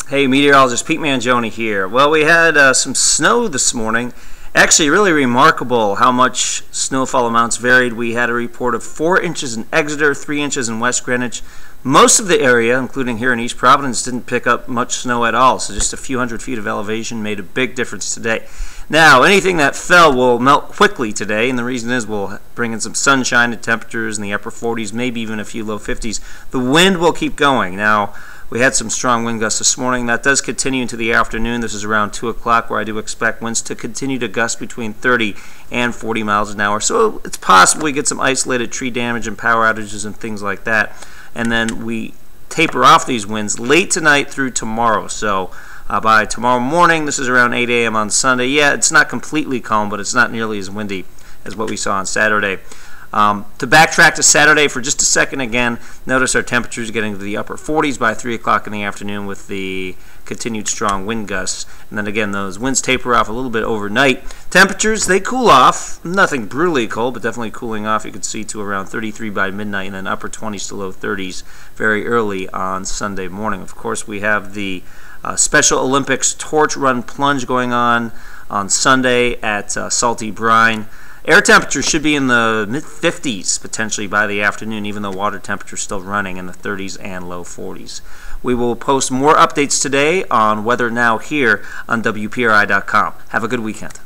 Hey, meteorologist Pete Mangione here. Well, we had some snow this morning. Actually, really remarkable how much snowfall amounts varied. We had a report of 4 inches in Exeter, 3 inches in West Greenwich. Most of the area, including here in East Providence, didn't pick up much snow at all, so just a few hundred feet of elevation made a big difference today. Now, anything that fell will melt quickly today, and the reason is we'll bring in some sunshine and temperatures in the upper 40s, maybe even a few low 50s. The wind will keep going. Now, we had some strong wind gusts this morning. That does continue into the afternoon. This is around 2 o'clock where I do expect winds to continue to gust between 30 and 40 miles an hour. So it's possible we get some isolated tree damage and power outages and things like that. And then we taper off these winds late tonight through tomorrow. So by tomorrow morning, this is around 8 a.m. on Sunday. Yeah, it's not completely calm, but it's not nearly as windy as what we saw on Saturday. To backtrack to Saturday for just a second again, notice our temperatures getting to the upper 40s by 3 o'clock in the afternoon with the continued strong wind gusts. And then again, those winds taper off a little bit overnight. Temperatures, they cool off. Nothing brutally cold, but definitely cooling off. You can see to around 33 by midnight and then upper 20s to low 30s very early on Sunday morning. Of course, we have the Special Olympics torch run plunge going on Sunday at Salty Brine. Air temperature should be in the mid-50s potentially by the afternoon, even though water temperature is still running in the 30s and low 40s. We will post more updates today on Weather Now here on WPRI.com. Have a good weekend.